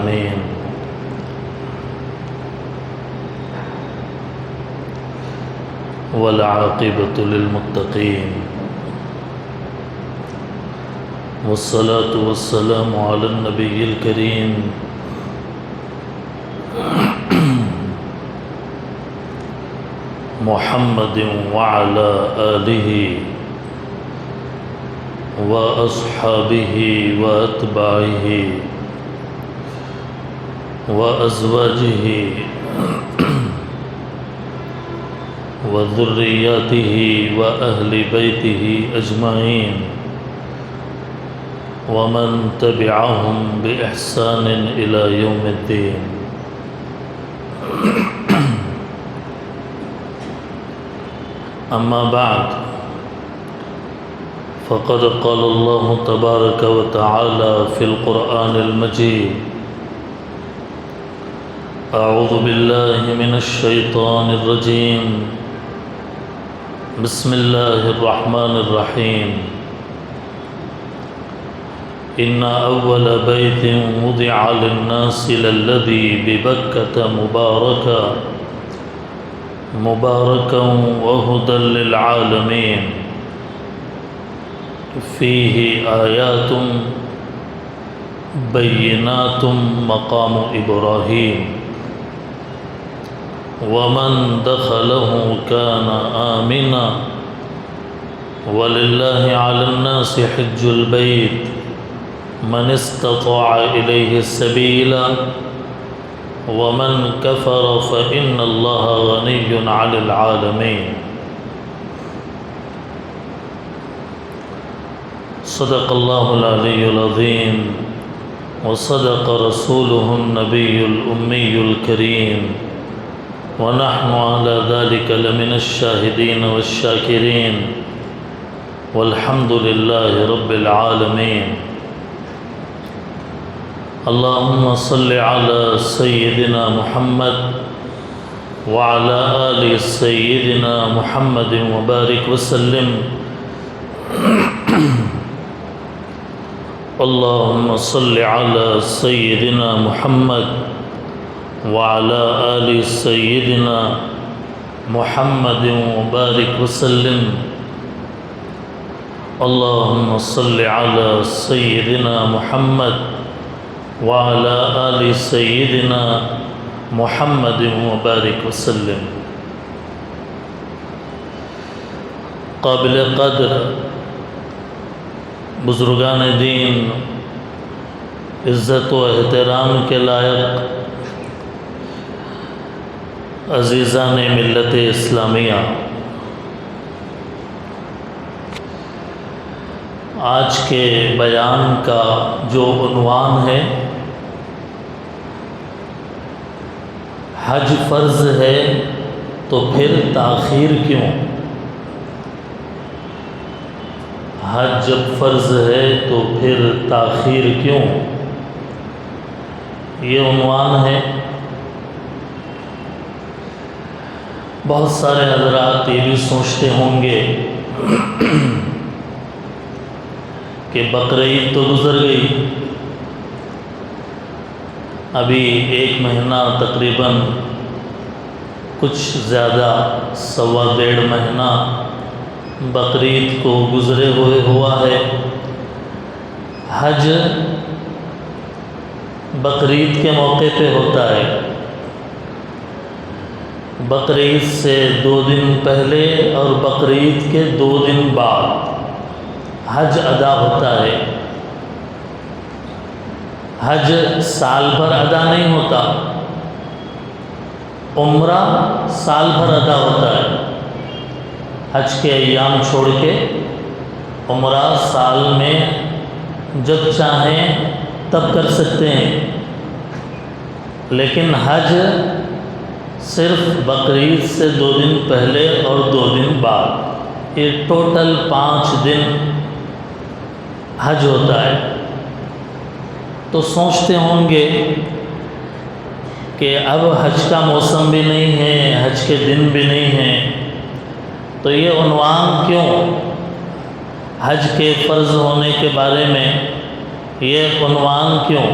آمين. والعاقبة للمتقين والصلاة والسلام على النبي الكريم محمد وعلى آله وأصحابه وأتباعه وأزواجه وذرياته وأهل بيته أجمعين ومن تبعهم بإحسان إلى يوم الدين. أما بعد فقد قال الله تبارك وتعالى في القرآن المجيد: أعوذ بالله من الشيطان الرجيم، بسم الله الرحمن الرحيم. إن أول بيت وضع للناس للذي ببكة مباركا وهدى للعالمين فيه آيات بينات مقام إبراهيم ومن دخله كان آمنا ولله على الناس حج البيت من استطاع إليه سبيلا ومن كفر فإن الله غني عن العالمين. صدق الله العلي العظيم وصدق رسوله النبي الأمي الكريم ونحن على ذلك لمن الشاهدين والشاكرين والحمد لله رب العالمين. اللهم صل على سيدنا محمد وعلى آل سيدنا محمد وبارك وسلم. اللهم صل على سيدنا محمد وعلى آل سيدنا محمد وبارك وسلم. اللهم صل على سيدنا محمد وعلى آل سيدنا محمد وبارك وسلم. قابل قدر بزرگان دین، عزت و احترام کے لائق عزیزان ملت اسلامیہ، آج کے بیان کا جو عنوان ہے حج فرض ہے تو پھر تاخیر کیوں؟ حج جب فرض ہے تو پھر تاخیر کیوں؟ یہ عنوان ہے. بہت سارے حضرات یہ بھی سوچتے ہوں گے کہ بقرعید تو گزر گئی، ابھی 1 مہینہ تقریباً کچھ زیادہ 1.5 مہینہ بقرعید کو گزرے ہوئے ہوا ہے. حج بقرعید کے موقع پہ ہوتا ہے. بقرعید سے 2 دن پہلے اور بقرعید کے 2 دن بعد حج ادا ہوتا ہے. حج سال بھر ادا نہیں ہوتا، عمرہ سال بھر ادا ہوتا ہے. حج کے ایام چھوڑ کے عمرہ سال میں جب چاہیں تب کر سکتے ہیں، لیکن حج صرف بقرعید سے 2 دن پہلے اور 2 دن بعد، یہ ٹوٹل 5 دن حج ہوتا ہے. تو سوچتے ہوں گے کہ اب حج کا موسم بھی نہیں ہے، حج کے دن بھی نہیں ہیں، تو یہ عنوان کیوں؟ حج کے فرض ہونے کے بارے میں یہ عنوان کیوں؟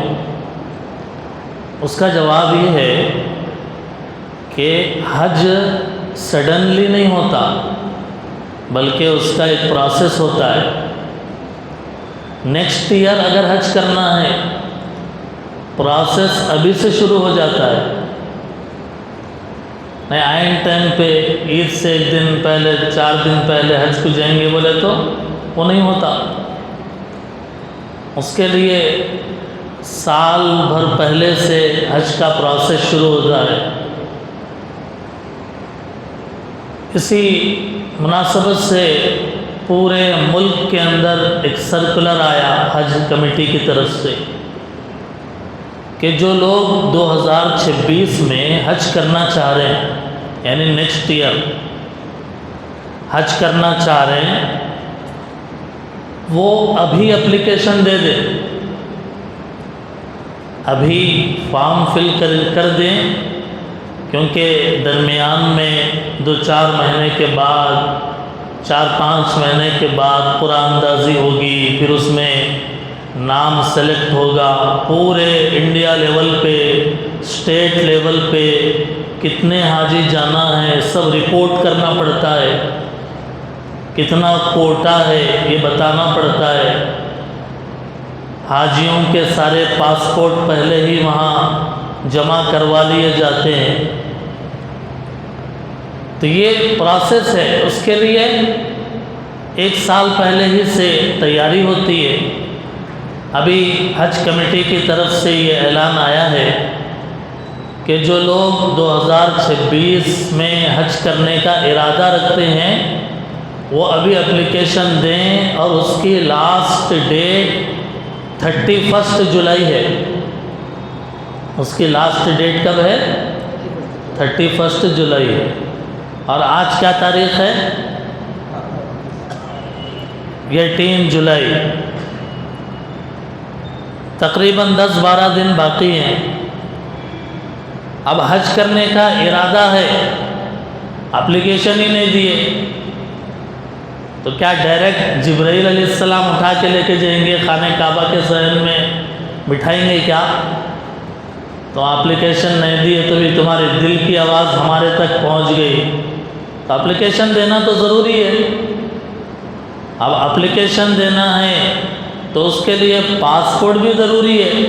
اس کا جواب یہ ہے کہ حج سڈنلی نہیں ہوتا، بلکہ اس کا ایک پروسیس ہوتا ہے۔ نیکسٹ ایئر اگر حج کرنا ہے، پروسیس ابھی سے شروع ہو جاتا ہے، نہیں آئین ٹائم پہ عید سے ایک دن پہلے 4 دن پہلے حج کو جائیں گے بولے تو وہ نہیں ہوتا۔ اس کے لیے سال بھر پہلے سے حج کا پروسیس شروع ہوتا ہے۔ اسی مناسبت سے پورے ملک کے اندر ایک سرکولر آیا حج کمیٹی کی طرف سے کہ جو لوگ 2026 میں حج کرنا چاہ رہے ہیں، یعنی نیکسٹ ایئر حج کرنا چاہ رہے ہیں، وہ ابھی اپلیکیشن دے دیں، ابھی فارم فل کر دیں، کیونکہ درمیان میں 2-4 مہینے کے بعد 4-5 مہینے کے بعد قرآن اندازی ہوگی، پھر اس میں نام سلیکٹ ہوگا، پورے انڈیا لیول پہ اسٹیٹ لیول پہ کتنے حاجی جانا ہے سب رپورٹ کرنا پڑتا ہے، کتنا کوٹا ہے یہ بتانا پڑتا ہے، حاجیوں کے سارے پاسپورٹ پہلے ہی وہاں جمع کروا لیے جاتے ہیں۔ تو یہ پروسیس ہے، اس کے لیے 1 سال پہلے ہی سے تیاری ہوتی ہے۔ ابھی حج کمیٹی کی طرف سے یہ اعلان آیا ہے کہ جو لوگ 2026 میں حج کرنے کا ارادہ رکھتے ہیں وہ ابھی اپلیکیشن دیں، اور اس کی لاسٹ ڈیٹ 31 جولائی ہے۔ اس کی لاسٹ ڈیٹ کب ہے؟ 31 جولائی ہے۔ اور آج کیا تاریخ ہے؟ یہ 3 جولائی۔ تقریباً 10-12 دن باقی ہیں۔ اب حج کرنے کا ارادہ ہے، اپلیکیشن ہی نہیں دیے، تو کیا ڈائریکٹ جبرائیل علیہ السلام اٹھا کے لے کے جائیں گے خانہ کعبہ کے صحن میں بٹھائیں گے کیا؟ تو اپلیکیشن نہیں دیے تو بھی تمہارے دل کی آواز ہمارے تک پہنچ گئی، تو اپلیکیشن دینا تو ضروری ہے۔ اب اپلیکیشن دینا ہے تو اس کے لیے پاسپورٹ بھی ضروری ہے۔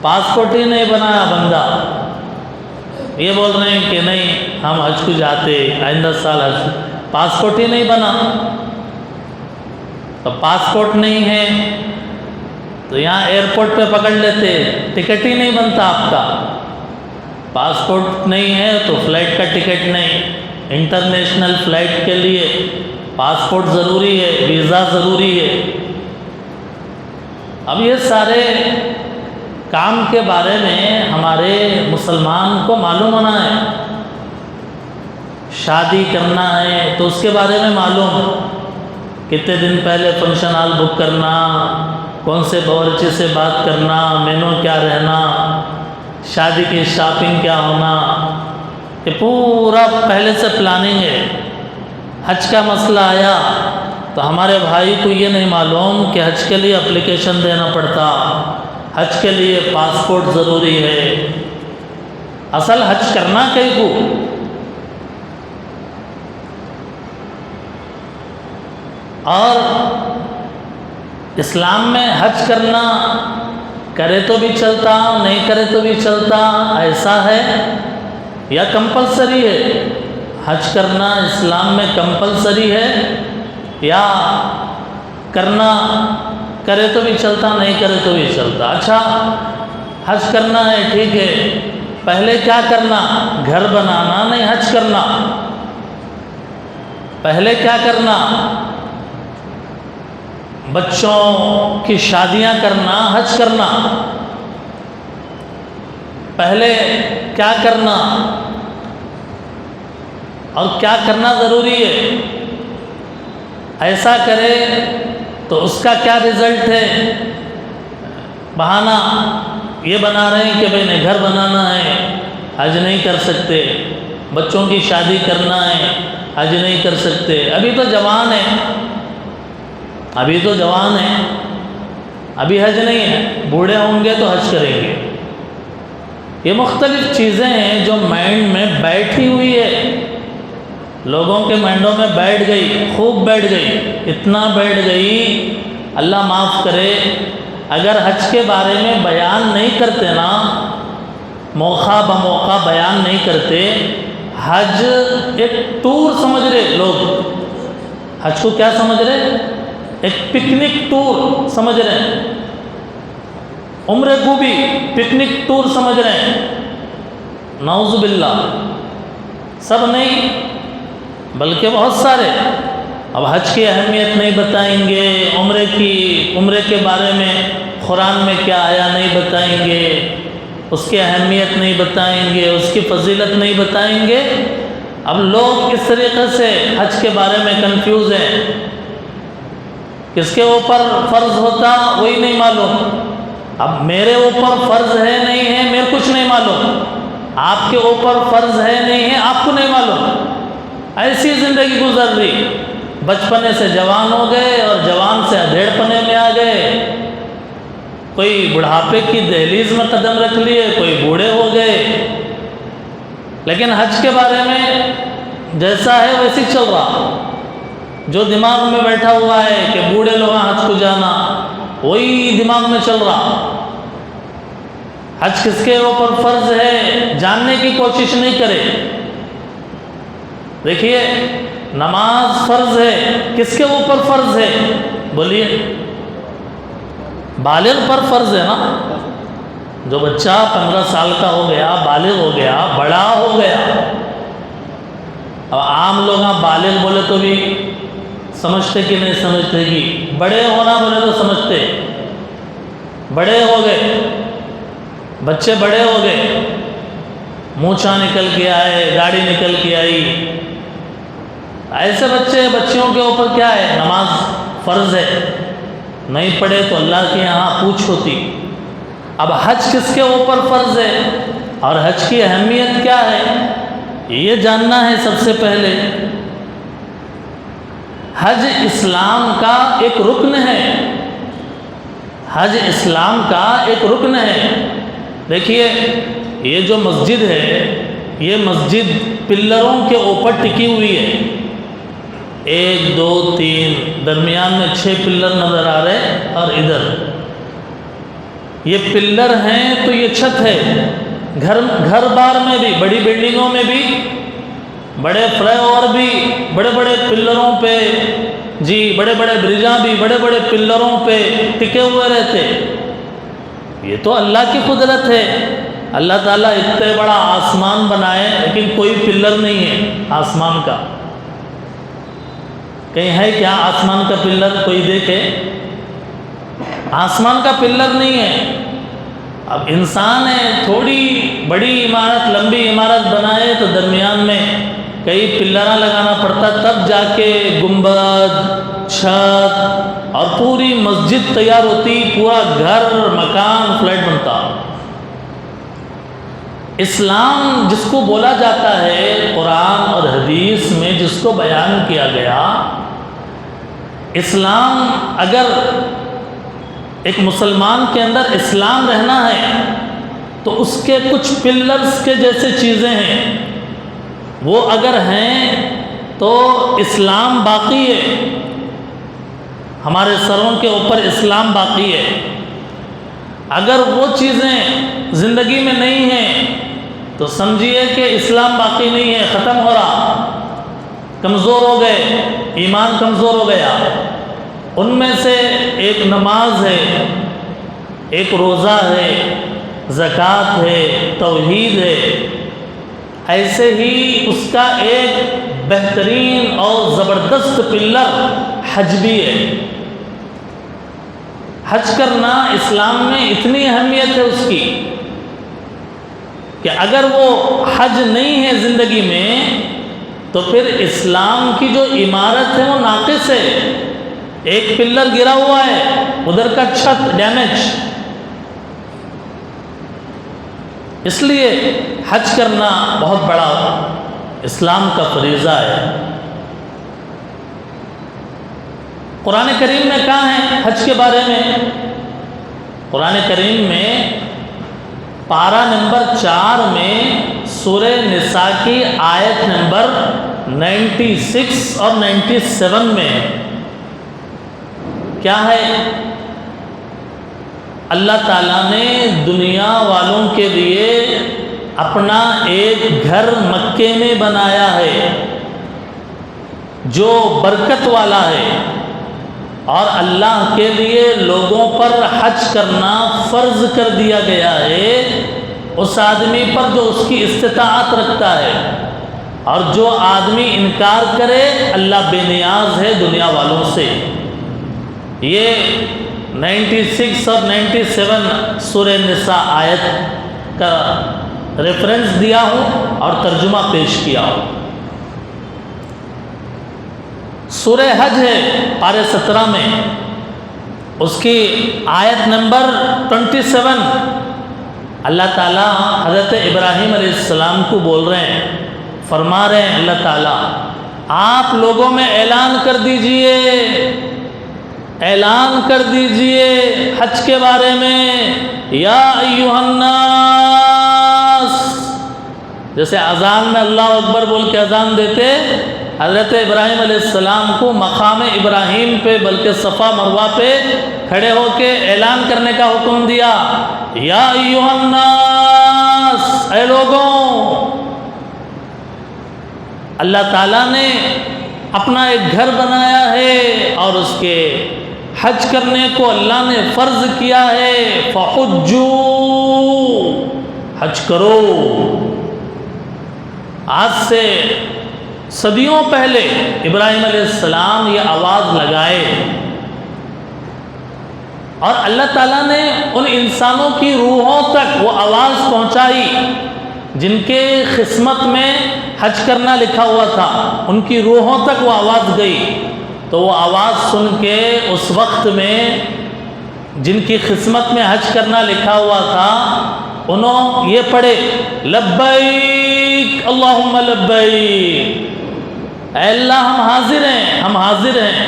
پاسپورٹ ہی نہیں بنایا بندہ، یہ بول رہے ہیں کہ نہیں ہم حج کو جاتے آئندہ سال حج، پاسپورٹ ہی نہیں بنا۔ تو پاسپورٹ نہیں ہے تو یہاں ایئرپورٹ پہ پکڑ لیتے، ٹکٹ ہی نہیں بنتا آپ کا۔ پاسپورٹ نہیں ہے تو فلائٹ کا ٹکٹ نہیں۔ انٹرنیشنل فلائٹ کے لیے پاسپورٹ ضروری ہے، ویزا ضروری ہے۔ اب یہ سارے کام کے بارے میں ہمارے مسلمان کو معلوم ہونا ہے۔ شادی کرنا ہے تو اس کے بارے میں معلوم، کتنے دن پہلے فنکشن ہال بک کرنا، کون سے باورچی سے بات کرنا، مینو کیا رہنا، شادی کی شاپنگ کیا ہونا، یہ پورا پہلے سے پلاننگ ہے۔ حج کا مسئلہ آیا تو ہمارے بھائی کو یہ نہیں معلوم کہ حج کے لیے اپلیکیشن دینا پڑتا، حج کے لیے پاسپورٹ ضروری ہے۔ اصل حج کرنا کہیں کو، اور اسلام میں حج کرنا کرے تو بھی چلتا، نہیں کرے تو بھی چلتا، ایسا ہے یا کمپلسری ہے؟ حج کرنا اسلام میں کمپلسری ہے یا کرنا کرے تو بھی چلتا، نہیں کرے تو بھی چلتا؟ اچھا حج کرنا ہے ٹھیک ہے، پہلے کیا کرنا؟ گھر بنانا نہیں حج کرنا۔ پہلے کیا کرنا؟ بچوں کی شادیاں کرنا، حج کرنا۔ پہلے کیا کرنا اور کیا کرنا ضروری ہے؟ ایسا کرے تو اس کا کیا رزلٹ ہے؟ بہانہ یہ بنا رہے ہیں کہ بھئی نہیں گھر بنانا ہے، حج نہیں کر سکتے، بچوں کی شادی کرنا ہے، حج نہیں کر سکتے، ابھی تو جوان ہیں، ابھی تو جوان ہیں، ابھی حج نہیں ہے، بوڑھے ہوں گے تو حج کریں گے۔ یہ مختلف چیزیں ہیں جو مائنڈ میں بیٹھی ہوئی ہے، لوگوں کے مائنڈوں میں بیٹھ گئی، خوب بیٹھ گئی، اتنا بیٹھ گئی اللہ معاف کرے، اگر حج کے بارے میں بیان نہیں کرتے نا، موقع بموقع بیان نہیں کرتے، حج ایک ٹور سمجھ رہے لوگ، حج کو کیا سمجھ رہے؟ ایک پکنک ٹور سمجھ رہے ہیں، عمرے کو بھی پکنک ٹور سمجھ رہے ہیں، نعوذ باللہ، سب نہیں بلکہ بہت سارے اب حج کی اہمیت نہیں بتائیں گے، عمرے کے بارے میں قرآن میں کیا آیا نہیں بتائیں گے، اس کی اہمیت نہیں بتائیں گے، اس کی فضیلت نہیں بتائیں گے۔ اب لوگ اس طریقے سے حج کے بارے میں کنفیوز ہیں، کس کے اوپر فرض ہوتا وہی نہیں معلوم، اب میرے اوپر فرض ہے نہیں ہے میرے کچھ نہیں معلوم، آپ کے اوپر فرض ہے نہیں ہے آپ کو نہیں معلوم، ایسی زندگی گزر رہی، بچپنے سے جوان ہو گئے اور جوان سے ادھیڑ پنے میں آ گئے، کوئی بڑھاپے کی دہلیز میں قدم رکھ لیے، کوئی بوڑھے ہو گئے، لیکن حج کے بارے میں جیسا ہے ویسے چل رہا، جو دماغ میں بیٹھا ہوا ہے کہ بوڑھے لوگ حج کو جانا، وہی دماغ میں چل رہا، حج کس کے اوپر فرض ہے جاننے کی کوشش نہیں کرے۔ دیکھیے نماز فرض ہے، کس کے اوپر فرض ہے؟ بولیے، بالغ پر فرض ہے نا، جو بچہ 15 سال کا ہو گیا، بالغ ہو گیا، بڑا ہو گیا، اب عام لوگ بالغ بولے تو بھی سمجھتے کہ نہیں سمجھتے، کہ بڑے ہونا بولے تو سمجھتے، بڑے ہو گئے، بچے بڑے ہو گئے، مونچھا نکل کے آئے، داڑھی نکل کے آئی، ایسے بچیوں کے اوپر کیا ہے؟ نماز فرض ہے، نہیں پڑھے تو اللہ کے یہاں پوچھ ہوتی۔ اب حج کس کے اوپر فرض ہے اور حج کی اہمیت کیا ہے یہ جاننا ہے سب سے پہلے۔ حج اسلام کا ایک رکن ہے، حج اسلام کا ایک رکن ہے۔ دیکھیے یہ جو مسجد ہے، یہ مسجد پلروں کے اوپر ٹکی ہوئی ہے، 1 2 3 درمیان میں 6 پلر نظر آ رہے ہیں، اور ادھر یہ پلر ہیں تو یہ چھت ہے، گھر بار میں بھی، بڑی بلڈنگوں میں بھی، بڑے فلائی اوور بھی بڑے بڑے پلروں پہ، جی بڑے بڑے برجاں بھی بڑے بڑے پلروں پہ ٹکے ہوئے رہتے، یہ تو اللہ کی قدرت ہے، اللہ تعالیٰ اتنے بڑا آسمان بنائے لیکن کوئی پلر نہیں ہے آسمان کا، کہیں ہے کیا آسمان کا پلر؟ کوئی دیکھے، آسمان کا پلر نہیں ہے۔ اب انسان ہے، تھوڑی بڑی عمارت، لمبی عمارت بنائے تو درمیان میں کئی پلراں لگانا پڑتا، تب جا کے گنبد، چھت اور پوری مسجد تیار ہوتی، پورا گھر، مکان، فلیٹ بنتا۔ اسلام جس کو بولا جاتا ہے، قرآن اور حدیث میں جس کو بیان کیا گیا، اسلام اگر ایک مسلمان کے اندر اسلام رہنا ہے تو اس کے کچھ پلرز کے جیسے چیزیں ہیں، وہ اگر ہیں تو اسلام باقی ہے، ہمارے سروں کے اوپر اسلام باقی ہے۔ اگر وہ چیزیں زندگی میں نہیں ہیں تو سمجھیے کہ اسلام باقی نہیں ہے، ختم ہو رہا، کمزور ہو گئے، ایمان کمزور ہو گیا۔ ان میں سے ایک نماز ہے، ایک روزہ ہے، زکوٰۃ ہے، توحید ہے، ایسے ہی اس کا ایک بہترین اور زبردست پلر حج بھی ہے۔ حج کرنا اسلام میں اتنی اہمیت ہے اس کی کہ اگر وہ حج نہیں ہے زندگی میں تو پھر اسلام کی جو عمارت ہے وہ ناقص ہے، ایک پلر گرا ہوا ہے، ادھر کا چھت ڈیمیج۔ اس لیے حج کرنا بہت بڑا اسلام کا فریضہ ہے۔ قرآن کریم میں کہاں ہے حج کے بارے میں؟ قرآن کریم میں پارہ نمبر 4 میں سورہ نساء کی آیت نمبر 96 اور 97 میں کیا ہے؟ اللہ تعالیٰ نے دنیا والوں کے لیے اپنا ایک گھر مکے میں بنایا ہے جو برکت والا ہے، اور اللہ کے لیے لوگوں پر حج کرنا فرض کر دیا گیا ہے اس آدمی پر جو اس کی استطاعت رکھتا ہے، اور جو آدمی انکار کرے اللہ بے نیاز ہے دنیا والوں سے۔ یہ 96 اور 97 سورہ نساء آیت کا ریفرنس دیا ہوں اور ترجمہ پیش کیا ہوں۔ سورہ حج ہے پارہ 17 میں، اس کی آیت نمبر 27 اللہ تعالیٰ حضرت ابراہیم علیہ السلام کو بول رہے ہیں، فرما رہے ہیں اللہ تعالیٰ آپ لوگوں میں اعلان کر دیجئے حج کے بارے میں، یا ایھا الناس، جیسے اذان میں اللہ اکبر بول کے اذان دیتے، حضرت ابراہیم علیہ السلام کو مقام ابراہیم پہ بلکہ صفا مروہ پہ کھڑے ہو کے اعلان کرنے کا حکم دیا، یا ایھا الناس، اے لوگوں، اللہ تعالیٰ نے اپنا ایک گھر بنایا ہے اور اس کے حج کرنے کو اللہ نے فرض کیا ہے، فحجوا، حج کرو۔ آج سے صدیوں پہلے ابراہیم علیہ السلام یہ آواز لگائے، اور اللہ تعالیٰ نے ان انسانوں کی روحوں تک وہ آواز پہنچائی جن کے قسمت میں حج کرنا لکھا ہوا تھا، ان کی روحوں تک وہ آواز گئی۔ تو وہ آواز سن کے اس وقت میں جن کی قسمت میں حج کرنا لکھا ہوا تھا انہوں یہ پڑھے، لبیک اللہم لبیک، اے اللہ ہم حاضر ہیں۔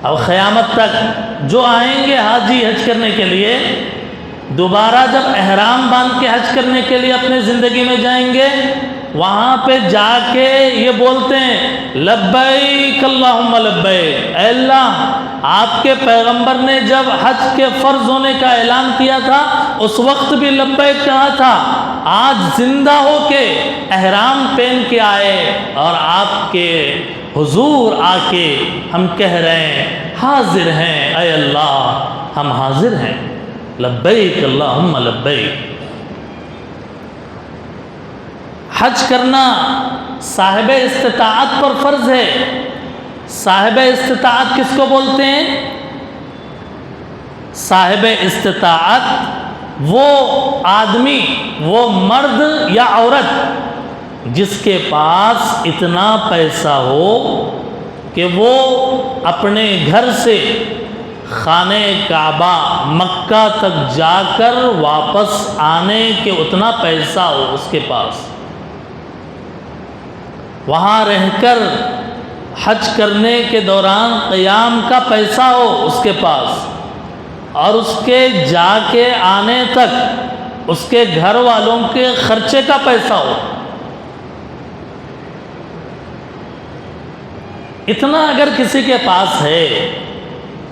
اب قیامت تک جو آئیں گے حاجی حج کرنے کے لیے، دوبارہ جب احرام باندھ کے حج کرنے کے لیے اپنے زندگی میں جائیں گے، وہاں پہ جا کے یہ بولتے ہیں لبیک اللہم لبیک، اے اللہ آپ کے پیغمبر نے جب حج کے فرض ہونے کا اعلان کیا تھا اس وقت بھی لبیک کہا تھا، آج زندہ ہو کے احرام پہن کے آئے اور آپ کے حضور آ کے ہم کہہ رہے ہیں حاضر ہیں، اے اللہ ہم حاضر ہیں، لبیک اللہم لبیک۔ حج کرنا صاحب استطاعت پر فرض ہے۔ صاحب استطاعت کس کو بولتے ہیں؟ صاحب استطاعت وہ آدمی، وہ مرد یا عورت جس کے پاس اتنا پیسہ ہو کہ وہ اپنے گھر سے خانہ کعبہ مکہ تک جا کر واپس آنے کے اتنا پیسہ ہو اس کے پاس، وہاں رہ کر حج کرنے کے دوران قیام کا پیسہ ہو اس کے پاس، اور اس کے جا کے آنے تک اس کے گھر والوں کے خرچے کا پیسہ ہو، اتنا اگر کسی کے پاس ہے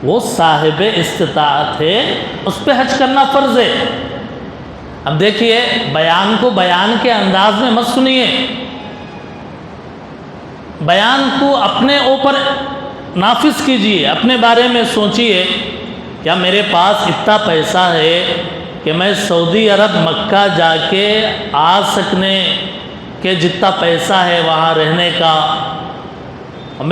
وہ صاحب استطاعت ہے، اس پہ حج کرنا فرض ہے۔ اب دیکھیے بیان کو بیان کے انداز میں مت سنیے، بیان کو اپنے اوپر نافذ کیجئے، اپنے بارے میں سوچئے، کیا میرے پاس اتنا پیسہ ہے کہ میں سعودی عرب مکہ جا کے آ سکنے کہ جتنا پیسہ ہے وہاں رہنے کا،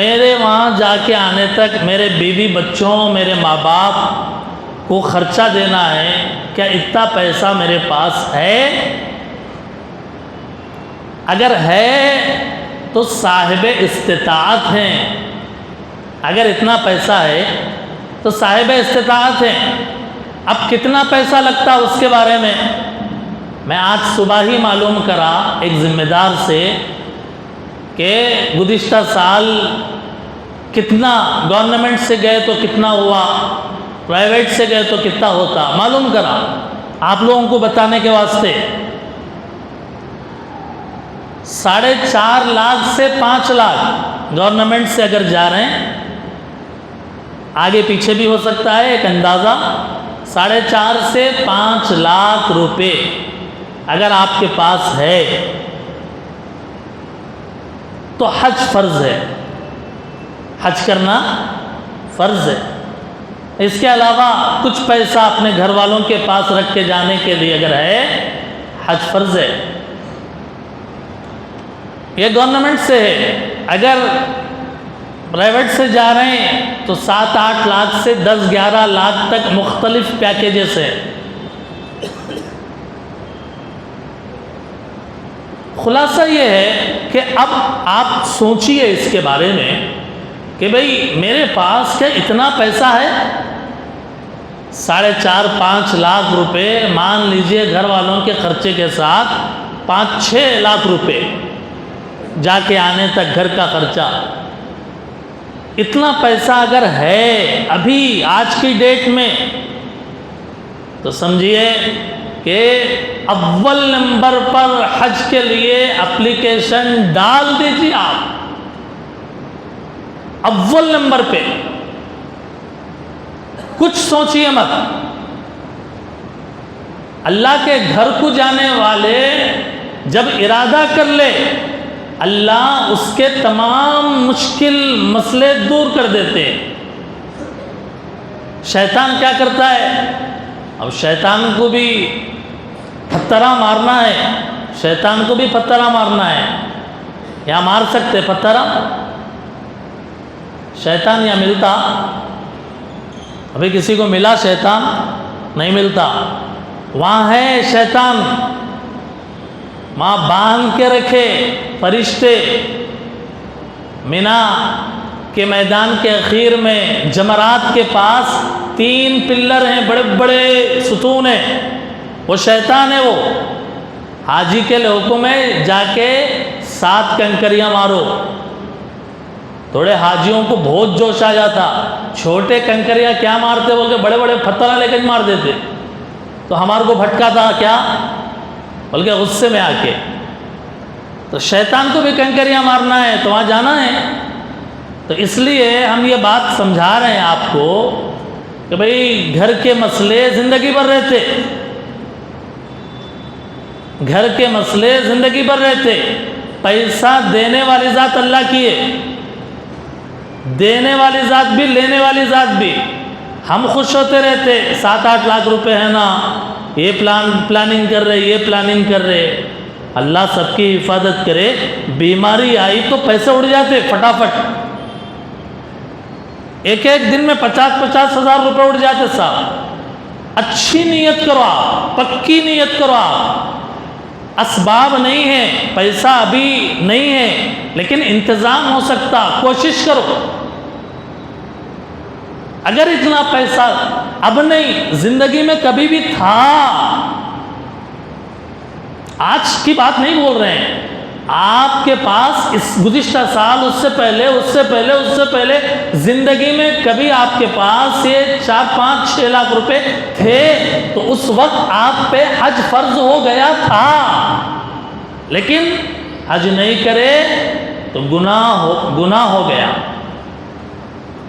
میرے وہاں جا کے آنے تک میرے بیوی بچوں میرے ماں باپ کو خرچہ دینا ہے، کیا اتنا پیسہ میرے پاس ہے؟ اگر ہے تو صاحب استطاعت ہیں، اگر اتنا پیسہ ہے تو صاحب استطاعت ہیں۔ اب کتنا پیسہ لگتا ہے اس کے بارے میں آج صبح ہی معلوم کرا ایک ذمہ دار سے کہ گزشتہ سال کتنا گورنمنٹ سے گئے تو کتنا ہوا، پرائیویٹ سے گئے تو کتنا ہوتا، معلوم کرا آپ لوگوں کو بتانے کے واسطے 4.5 لاکھ سے 5 لاکھ گورنمنٹ سے اگر جا رہے ہیں، آگے پیچھے بھی ہو سکتا ہے ایک اندازہ، 4.5 سے 5 لاکھ روپے اگر آپ کے پاس ہے تو حج فرض ہے، حج کرنا فرض ہے۔ اس کے علاوہ کچھ پیسہ اپنے گھر والوں کے پاس رکھ کے جانے کے لیے اگر ہے، حج فرض ہے۔ یہ گورنمنٹ سے ہے، اگر پرائیویٹ سے جا رہے ہیں تو 7-8 لاکھ سے 10-11 لاکھ تک مختلف پیکیجز ہیں۔ خلاصہ یہ ہے کہ اب آپ سوچئے اس کے بارے میں کہ بھئی میرے پاس کیا اتنا پیسہ ہے؟ 4.5-5 لاکھ روپے، مان لیجئے گھر والوں کے خرچے کے ساتھ 5-6 لاکھ روپے جا کے آنے تک گھر کا خرچہ، اتنا پیسہ اگر ہے ابھی آج کی ڈیٹ میں تو سمجھیے کہ اول نمبر پر حج کے لیے اپلیکیشن ڈال دیجیے آپ، اول نمبر پہ۔ کچھ سوچیے مت، اللہ کے گھر کو جانے والے جب ارادہ کر لے، اللہ اس کے تمام مشکل مسئلے دور کر دیتے ہیں۔ شیطان کیا کرتا ہے؟ اب شیطان کو بھی پتھرا مارنا ہے، شیطان کو بھی پتھرا مارنا ہے۔ یا مار سکتے پتھرا؟ شیطان یا ملتا؟ ابھی کسی کو ملا شیطان؟ نہیں ملتا۔ وہاں ہے شیطان، وہاں باندھ کے رکھے فرشتے، مینا کے میدان کے اخیر میں جمرات کے پاس 3 پلر ہیں، بڑے بڑے ستون ہیں، وہ شیطان ہے۔ وہ حاجی کے لیے حکم ہے جا کے 7 کنکریاں مارو۔ تھوڑے حاجیوں کو بہت جوش آ جاتا، چھوٹے کنکریاں کیا مارتے بول کے بڑے بڑے پتھر لے کے مار دیتے، تو ہمارے کو بھٹکا تھا کیا بلکہ غصے میں آ کے۔ تو شیطان کو بھی کنکریاں مارنا ہے تو وہاں جانا ہے۔ تو اس لیے ہم یہ بات سمجھا رہے ہیں آپ کو کہ بھئی گھر کے مسئلے زندگی بھر رہتے، گھر کے مسئلے زندگی بھر رہتے۔ پیسہ دینے والی ذات اللہ کی ہے، دینے والی ذات بھی لینے والی ذات بھی۔ ہم خوش ہوتے رہتے 7-8 لاکھ روپے ہے نا، یہ پلاننگ کر رہے، یہ پلاننگ کر رہے۔ اللہ سب کی حفاظت کرے، بیماری آئی تو پیسے اڑ جاتے فٹافٹ، ایک دن میں 50-50 ہزار روپے اڑ جاتے صاحب۔ اچھی نیت کرو آپ، پکی نیت کرو آپ۔ اسباب نہیں ہے، پیسہ ابھی نہیں ہے لیکن انتظام ہو سکتا، کوشش کرو۔ اگر اتنا پیسہ اب نہیں، زندگی میں کبھی بھی تھا، آج کی بات نہیں بول رہے ہیں، آپ کے پاس اس گزشتہ سال، اس سے پہلے زندگی میں کبھی آپ کے پاس یہ 4-5-6 لاکھ روپے تھے تو اس وقت آپ پہ حج فرض ہو گیا تھا، لیکن حج نہیں کرے تو گناہ ہو گیا۔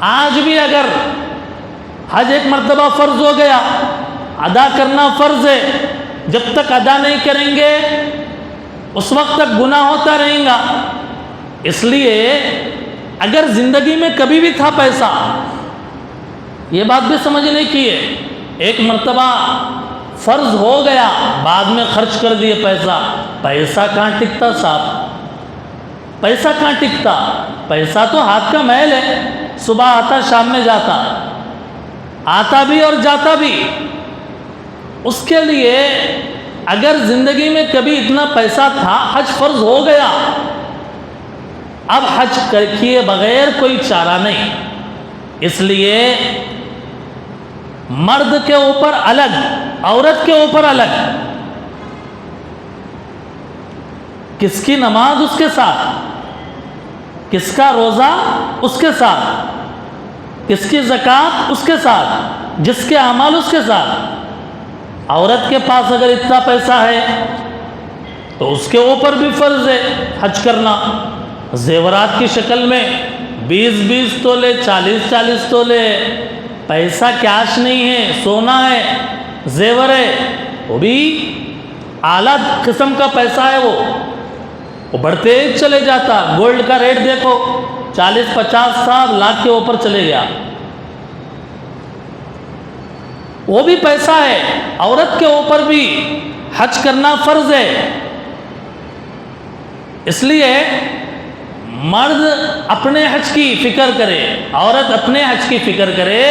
آج بھی اگر حج ایک مرتبہ فرض ہو گیا، ادا کرنا فرض ہے، جب تک ادا نہیں کریں گے اس وقت تک گناہ ہوتا رہیں گا۔ اس لیے اگر زندگی میں کبھی بھی تھا پیسہ، یہ بات بھی سمجھنے کی ہے، ایک مرتبہ فرض ہو گیا، بعد میں خرچ کر دیے پیسہ کہاں ٹکتا صاحب؟ پیسہ کہاں ٹکتا؟ پیسہ تو ہاتھ کا محل ہے، صبح آتا شام میں جاتا، آتا بھی اور جاتا بھی۔ اس کے لیے اگر زندگی میں کبھی اتنا پیسہ تھا، حج فرض ہو گیا، اب حج کیے بغیر کوئی چارہ نہیں۔ اس لیے مرد کے اوپر الگ، عورت کے اوپر الگ، کس کی نماز اس کے ساتھ، کس کا روزہ اس کے ساتھ، کس کی زکوٰۃ اس کے ساتھ، جس کے اعمال اس کے ساتھ۔ عورت کے پاس اگر اتنا پیسہ ہے تو اس کے اوپر بھی فرض ہے حج کرنا، زیورات کی شکل میں 20 تولے 40 تولے پیسہ کیش نہیں ہے، سونا ہے، زیور ہے، وہ بھی اعلیٰ قسم کا پیسہ ہے، وہ بڑھتے چلے جاتا۔ گولڈ کا ریٹ دیکھو 40-50 سال لاکھ کے اوپر چلے گیا، وہ بھی پیسہ ہے۔ عورت کے اوپر بھی حج کرنا فرض ہے، اس لیے مرد اپنے حج کی فکر کرے، عورت اپنے حج کی فکر کرے،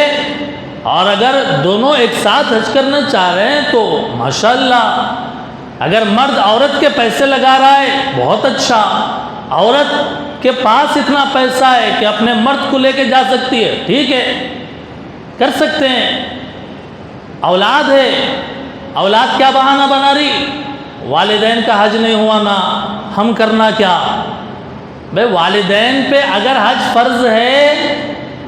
اور اگر دونوں ایک ساتھ حج کرنا چاہ رہے ہیں تو ماشاءاللہ، اگر مرد عورت کے پیسے لگا رہا ہے بہت اچھا، عورت کے پاس اتنا پیسہ ہے کہ اپنے مرد کو لے کے جا سکتی ہے، ٹھیک ہے، کر سکتے ہیں۔ اولاد ہے، اولاد کیا بہانہ بنا رہی، والدین کا حج نہیں ہوا نا، ہم کرنا کیا؟ بھئی والدین پہ اگر حج فرض ہے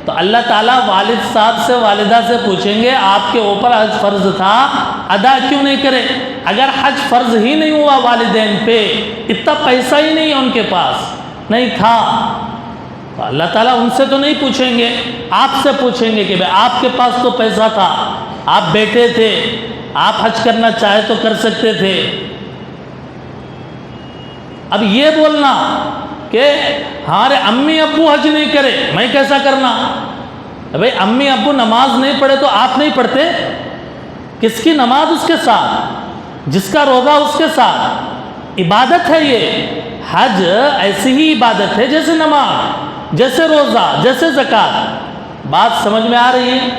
تو اللہ تعالیٰ والد صاحب سے والدہ سے پوچھیں گے آپ کے اوپر حج فرض تھا، ادا کیوں نہیں کرے؟ اگر حج فرض ہی نہیں ہوا والدین پہ، اتنا پیسہ ہی نہیں ہے ان کے پاس، نہیں تھا، تو اللہ تعالیٰ ان سے تو نہیں پوچھیں گے، آپ سے پوچھیں گے کہ بھئی آپ کے پاس تو پیسہ تھا، آپ بیٹھے تھے، آپ حج کرنا چاہے تو کر سکتے تھے۔ اب یہ بولنا کہ ہمارے امی ابو حج نہیں کرے، میں کیسا کرنا؟ بھئی امی ابو نماز نہیں پڑھے تو آپ نہیں پڑھتے؟ کس کی نماز اس کے ساتھ، جس کا روزہ اس کے ساتھ، عبادت ہے یہ۔ حج ایسی ہی عبادت ہے جیسے نماز، جیسے روزہ، جیسے زکوٰۃ۔ بات سمجھ میں آ رہی ہے؟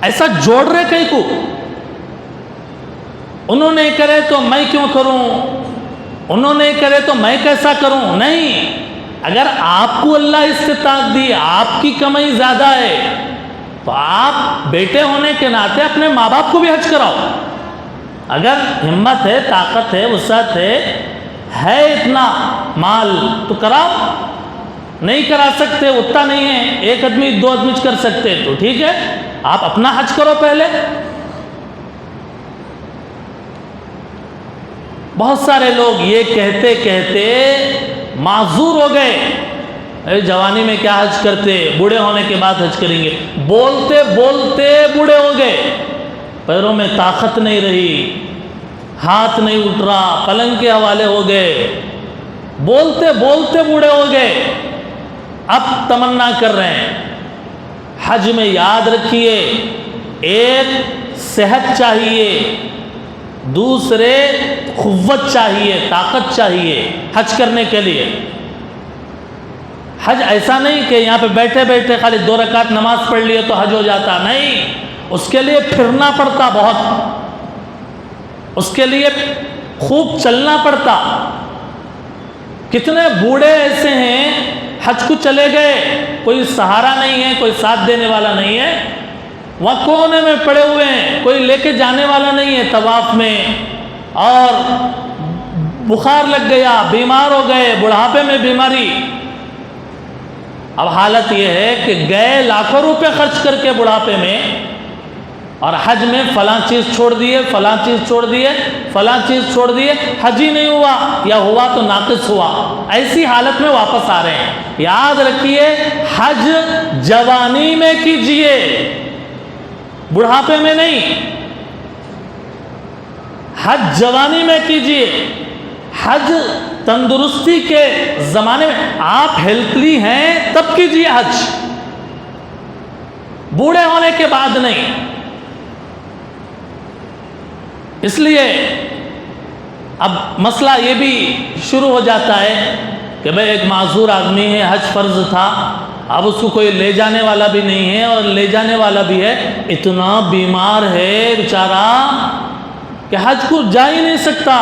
ایسا جوڑ رہے کہیں کو، انہوں نے کرے تو میں کیوں کروں، انہوں نے کرے تو میں کیسا کروں؟ نہیں، اگر آپ کو اللہ استطاعت دی، آپ کی کمائی زیادہ ہے، تو آپ بیٹے ہونے کے ناطے اپنے ماں باپ کو بھی حج کراؤ۔ اگر ہمت ہے، طاقت ہے، وسعت ہے اتنا مال تو کراؤ، نہیں کرا سکتے، اتنا نہیں ہے، 1 آدمی 2 آدمی کر سکتے تو ٹھیک ہے، آپ اپنا حج کرو پہلے۔ بہت سارے لوگ یہ کہتے کہتے معذور ہو گئے، جوانی میں کیا حج کرتے، بوڑھے ہونے کے بعد حج کریں گے، بولتے بولتے بوڑھے ہو گئے، پیروں میں طاقت نہیں رہی، ہاتھ نہیں اٹھ رہا، پلنگ کے حوالے ہو گئے، بولتے بولتے بوڑھے ہو گئے، اب تمنا کر رہے ہیں۔ حج میں یاد رکھیے، ایک صحت چاہیے، دوسرے قوت چاہیے، طاقت چاہیے حج کرنے کے لیے۔ حج ایسا نہیں کہ یہاں پہ بیٹھے بیٹھے خالی 2 رکعت نماز پڑھ لیے تو حج ہو جاتا، نہیں، اس کے لیے پھرنا پڑتا بہت، اس کے لیے خوب چلنا پڑتا۔ کتنے بوڑھے ایسے ہیں حج کو چلے گئے، کوئی سہارا نہیں ہے، کوئی ساتھ دینے والا نہیں ہے، وہاں کونے میں پڑے ہوئے ہیں، کوئی لے کے جانے والا نہیں ہے طواف میں، اور بخار لگ گیا، بیمار ہو گئے، بڑھاپے میں بیماری۔ اب حالت یہ ہے کہ گئے لاکھوں روپے خرچ کر کے بڑھاپے میں، اور حج میں فلاں چیز چھوڑ دیے، فلاں چیز چھوڑ دیے، فلاں چیز چھوڑ دیے، حج ہی نہیں ہوا، یا ہوا تو ناقص ہوا، ایسی حالت میں واپس آ رہے ہیں۔ یاد رکھیے، حج جوانی میں کیجئے، بڑھاپے میں نہیں۔ حج جوانی میں کیجئے، حج تندرستی کے زمانے میں، آپ ہیلتھلی ہیں تب کیجئے حج، بوڑھے ہونے کے بعد نہیں۔ اس لیے اب مسئلہ یہ بھی شروع ہو جاتا ہے کہ بھئی ایک معذور آدمی ہے، حج فرض تھا، اب اس کو کوئی لے جانے والا بھی نہیں ہے، اور لے جانے والا بھی ہے اتنا بیمار ہے بیچارہ کہ حج کو جا ہی نہیں سکتا،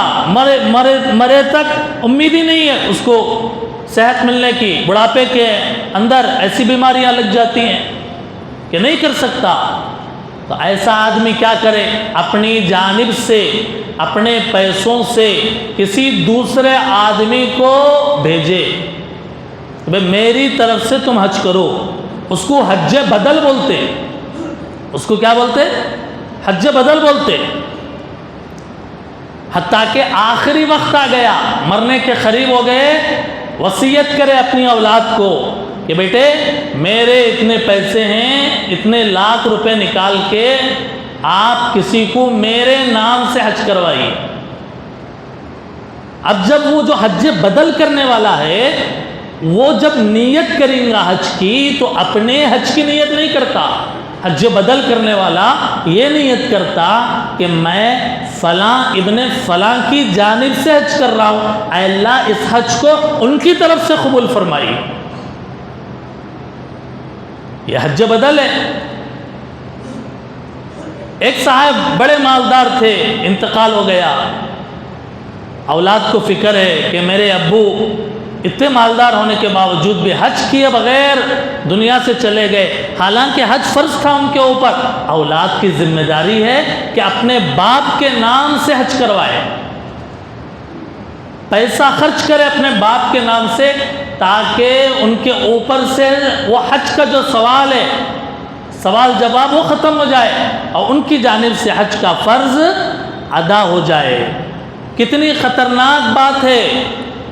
مرے تک امید ہی نہیں ہے اس کو صحت ملنے کی، بڑھاپے کے اندر ایسی بیماریاں لگ جاتی ہیں کہ نہیں کر سکتا۔ تو ایسا آدمی کیا کرے؟ اپنی جانب سے، اپنے پیسوں سے کسی دوسرے آدمی کو بھیجے، بھئی میری طرف سے تم حج کرو۔ اس کو حج بدل بولتے، اس کو کیا بولتے؟ حج بدل بولتے. حتیٰ کہ آخری وقت آ گیا, مرنے کے قریب ہو گئے, وصیت کرے اپنی اولاد کو کہ بیٹے میرے اتنے پیسے ہیں, اتنے لاکھ روپے نکال کے آپ کسی کو میرے نام سے حج کروائیے. اب جب وہ جو حج بدل کرنے والا ہے وہ جب نیت کریں گا حج کی, تو اپنے حج کی نیت نہیں کرتا. حج بدل کرنے والا یہ نیت کرتا کہ میں فلاں ابن فلاں کی جانب سے حج کر رہا ہوں, اے اللہ اس حج کو ان کی طرف سے قبول فرمائی. یہ حج بدل ہے. ایک صاحب بڑے مالدار تھے, انتقال ہو گیا. اولاد کو فکر ہے کہ میرے ابو اتنے مالدار ہونے کے باوجود بھی حج کیے بغیر دنیا سے چلے گئے, حالانکہ حج فرض تھا ان کے اوپر. اولاد کی ذمہ داری ہے کہ اپنے باپ کے نام سے حج کروائے, پیسہ خرچ کرے اپنے باپ کے نام سے, تاکہ ان کے اوپر سے وہ حج کا جو سوال ہے, سوال جواب وہ ختم ہو جائے اور ان کی جانب سے حج کا فرض ادا ہو جائے. کتنی خطرناک بات ہے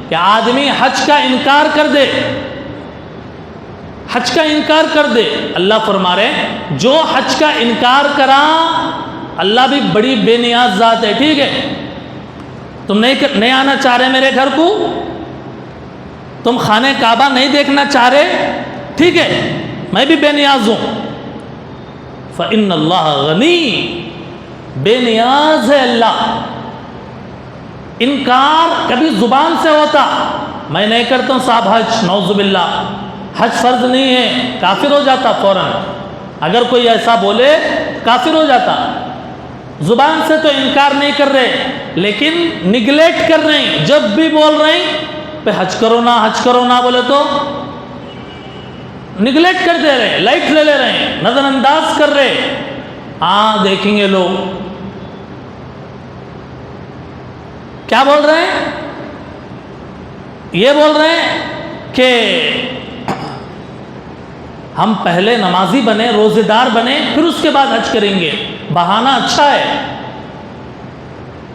کہ آدمی حج کا انکار کر دے, حج کا انکار کر دے. اللہ فرما رہے جو حج کا انکار کرا, اللہ بھی بڑی بے نیاز ذات ہے. ٹھیک ہے, تم نہیں آنا چاہ رہے میرے گھر کو, تم خانہ کعبہ نہیں دیکھنا چاہ رہے, ٹھیک ہے, میں بھی بے نیاز ہوں. فَإِنَّ اللَّهَ غَنِي, بے نیاز ہے اللہ. انکار کبھی زبان سے ہوتا, میں نہیں کرتا ہوں صاحب حج, نعوذ باللہ, حج فرض نہیں ہے, کافر ہو جاتا فوراً. اگر کوئی ایسا بولے کافر ہو جاتا. زبان سے تو انکار نہیں کر رہے, لیکن نگلیکٹ کر رہے ہیں. جب بھی بول رہے ہیں پہ حج کرو نا, حج کرو نا بولے تو نگلیکٹ کر دے رہے, لائٹ لے لے رہے ہیں, نظر انداز کر رہے. ہاں دیکھیں گے لوگ کیا بول رہے ہیں. یہ بول رہے ہیں کہ ہم پہلے نمازی بنے, روزے دار بنے, پھر اس کے بعد حج کریں گے. بہانہ اچھا ہے,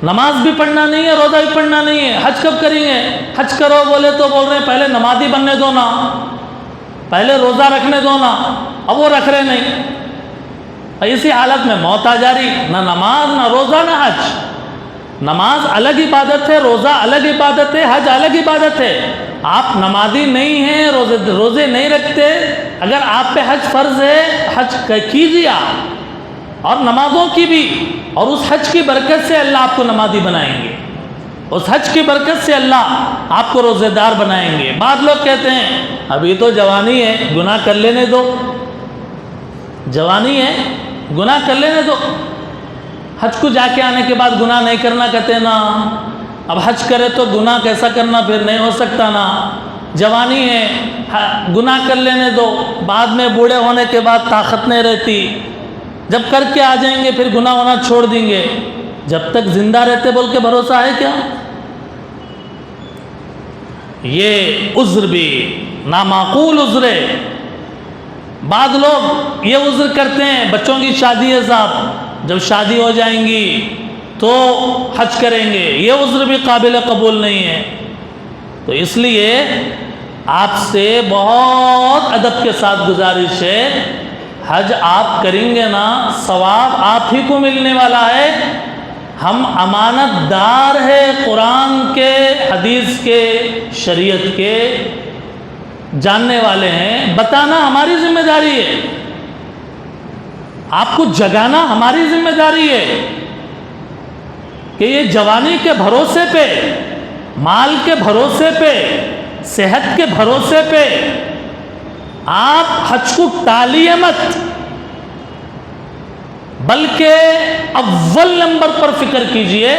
نماز بھی پڑھنا نہیں ہے, روزہ بھی پڑھنا نہیں ہے, حج کب کریں گے. حج کرو بولے تو بول رہے ہیں پہلے نمازی بننے دو نا, پہلے روزہ رکھنے دو نا. اب وہ رکھ رہے نہیں. اسی حالت میں موت آ جا رہی, نہ نماز نہ روزہ نہ حج. نماز الگ عبادت ہے, روزہ الگ عبادت ہے, حج الگ عبادت ہے. آپ نمازی نہیں ہیں, روزے نہیں رکھتے, اگر آپ پہ حج فرض ہے حج کیجیے آپ, اور نمازوں کی بھی, اور اس حج کی برکت سے اللہ آپ کو نمازی بنائیں گے, اس حج کی برکت سے اللہ آپ کو روزے دار بنائیں گے. بعض لوگ کہتے ہیں ابھی تو جوانی ہے, گناہ کر لینے دو, جوانی ہے گناہ کر لینے دو. حج کو جا کے آنے کے بعد گناہ نہیں کرنا کہتے نا, اب حج کرے تو گناہ کیسا کرنا, پھر نہیں ہو سکتا نا, جوانی ہے گناہ کر لینے دو, بعد میں بوڑھے ہونے کے بعد طاقت نہیں رہتی, جب کر کے آ جائیں گے پھر گناہ ہونا چھوڑ دیں گے. جب تک زندہ رہتے بول کے بھروسہ ہے کیا؟ یہ عذر بھی نامعقول عذر ہے. بعض لوگ یہ عذر کرتے ہیں بچوں کی شادی ہے صاحب, جب شادی ہو جائیں گی تو حج کریں گے, یہ عذر بھی قابل قبول نہیں ہے. تو اس لیے آپ سے بہت ادب کے ساتھ گزارش ہے, حج آپ کریں گے نا ثواب آپ ہی کو ملنے والا ہے. ہم امانت دار ہے قرآن کے, حدیث کے, شریعت کے جاننے والے ہیں, بتانا ہماری ذمہ داری ہے, آپ کو جگانا ہماری ذمہ داری ہے کہ یہ جوانی کے بھروسے پہ, مال کے بھروسے پہ, صحت کے بھروسے پہ آپ حج کو ٹالیے مت, بلکہ اول نمبر پر فکر کیجئے.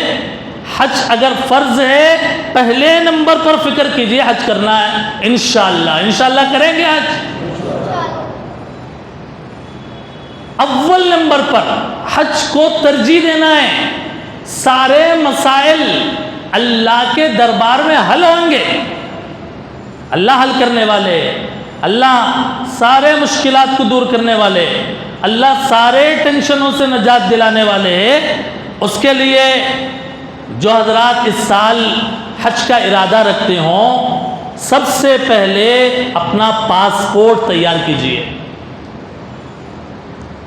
حج اگر فرض ہے پہلے نمبر پر فکر کیجئے حج کرنا ہے. انشاءاللہ کریں گے حج. اول نمبر پر حج کو ترجیح دینا ہے. سارے مسائل اللہ کے دربار میں حل ہوں گے, اللہ حل کرنے والے, اللہ سارے مشکلات کو دور کرنے والے. اللہ سارے ٹینشنوں سے نجات دلانے والے ہیں۔ اس کے لیے جو حضرات اس سال حج کا ارادہ رکھتے ہوں، سب سے پہلے اپنا پاسپورٹ تیار کیجئے۔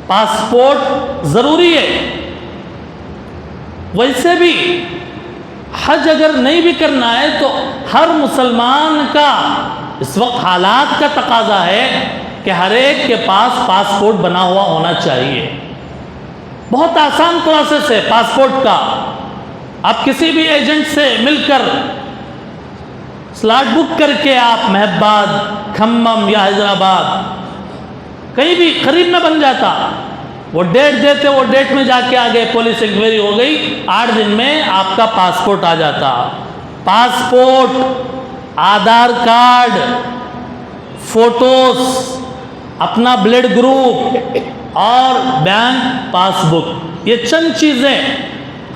پاسپورٹ ضروری ہے۔ ویسے بھی حج اگر نہیں بھی کرنا ہے تو ہر مسلمان کا اس وقت حالات کا تقاضا ہے کہ ہر ایک کے پاس پاسپورٹ بنا ہوا ہونا چاہیے۔ بہت آسان پروسیس ہے پاسپورٹ کا۔ آپ کسی بھی ایجنٹ سے مل کر سلاٹ بک کر کے آپ مہباد، کھمم یا حیدرآباد کہیں بھی قریب میں بن جاتا، وہ ڈیٹ دیتے، وہ ڈیٹ میں جا کے آگے پولیس انکوائری ہو گئی، 8 دن میں آپ کا پاسپورٹ آ جاتا۔ پاسپورٹ، آدھار کارڈ، فوٹوز، اپنا بلڈ گروپ اور بینک پاس بک، یہ چند چیزیں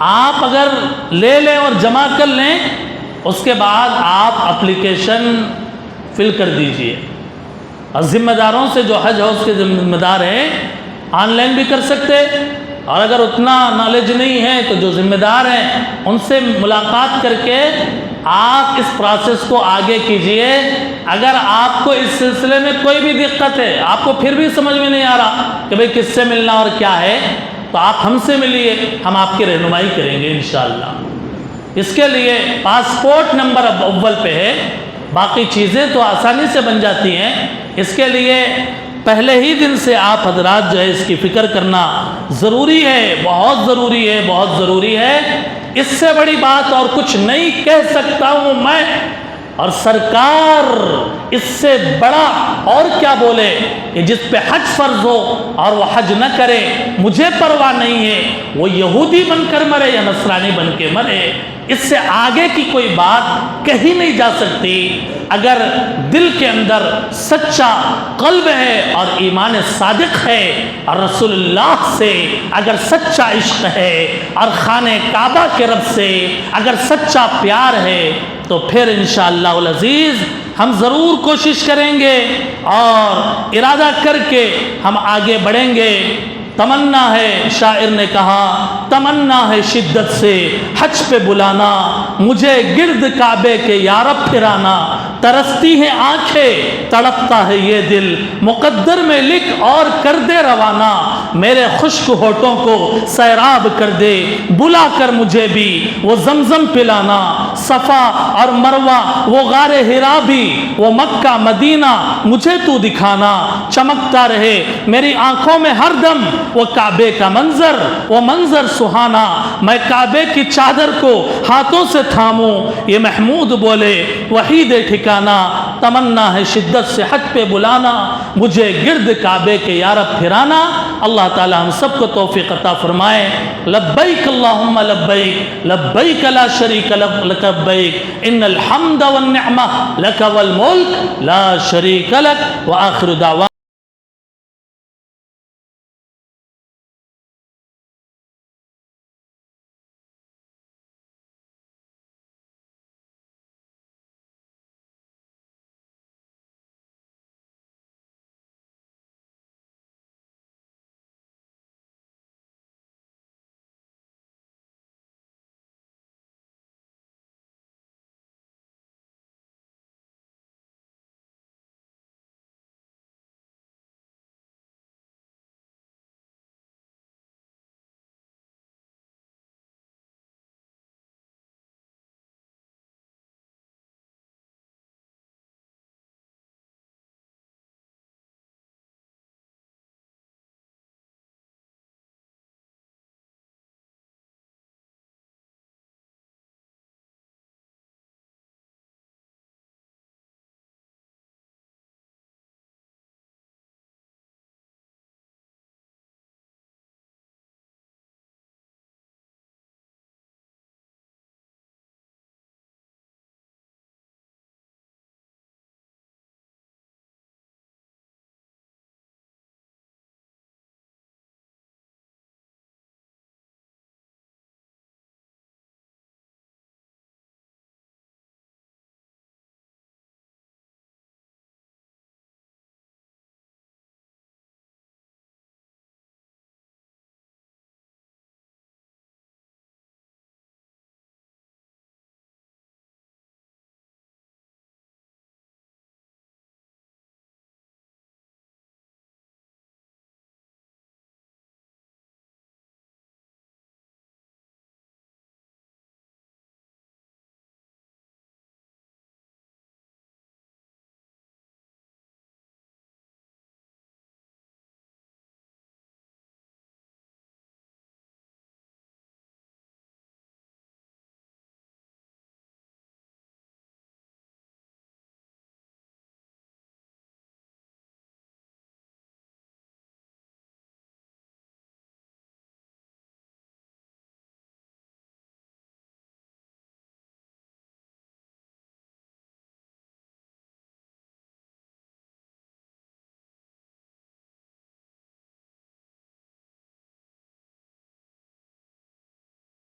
آپ اگر لے لیں اور جمع کر لیں، اس کے بعد آپ اپلیکیشن فل کر دیجئے۔ اور ذمہ داروں سے جو حج ہاؤس کے ذمہ دار ہیں، آن لائن بھی کر سکتے، اور اگر اتنا نالج نہیں ہے تو جو ذمہ دار ہیں ان سے ملاقات کر کے آپ اس پروسیس کو آگے کیجئے۔ اگر آپ کو اس سلسلے میں کوئی بھی دقت ہے، آپ کو پھر بھی سمجھ میں نہیں آ رہا کہ بھئی کس سے ملنا اور کیا ہے، تو آپ ہم سے ملیے، ہم آپ کی رہنمائی کریں گے انشاءاللہ۔ اس کے لیے پاسپورٹ نمبر اب اول پہ ہے، باقی چیزیں تو آسانی سے بن جاتی ہیں۔ اس کے لیے پہلے ہی دن سے آپ حضرات جو ہے اس کی فکر کرنا ضروری ہے، بہت ضروری ہے، بہت ضروری ہے۔ اس سے بڑی بات اور کچھ نہیں کہہ سکتا ہوں میں، اور سرکار اس سے بڑا اور کیا بولے کہ جس پہ حج فرض ہو اور وہ حج نہ کرے، مجھے پرواہ نہیں ہے وہ یہودی بن کر مرے یا نصرانی بن کے مرے، اس سے آگے کی کوئی بات کہی نہیں جا سکتی۔ اگر دل کے اندر سچا قلب ہے اور ایمان صادق ہے اور رسول اللہ سے اگر سچا عشق ہے اور خانہ کعبہ کے رب سے اگر سچا پیار ہے، تو پھر انشاءاللہ العزیز ہم ضرور کوشش کریں گے اور ارادہ کر کے ہم آگے بڑھیں گے۔ تمنا ہے، شاعر نے کہا، تمنا ہے شدت سے حج پہ بلانا، مجھے گرد کعبے کے یارب پھرانا، ترستی ہیں آنکھیں تڑپتا ہے یہ دل، مقدر میں لکھ اور کر دے روانہ، میرے خشک ہونٹوں کو سیراب کر دے، بلا کر مجھے بھی وہ زمزم پلانا، صفا اور مروہ وہ غار حرا بھی، وہ مکہ مدینہ مجھے تو دکھانا، چمکتا رہے میری آنکھوں میں ہر دم وہ کعبے کا منظر، وہ منظر سہانا، میں کعبے کی چادر کو ہاتھوں سے تھاموں، یہ محمود بولے وحید ٹھکانا، تمنا ہے شدت سے حج پہ بلانا، مجھے گرد کعبے کے یارب پھرانا۔ اللہ تعالی ہم سب کو توفیق عطا فرمائے۔ لبیک اللہم لبیک، لبیک لا شریک لک لبیک، ان الحمد والنعمہ لک والملک لا شریک لک، وآخر دعوانا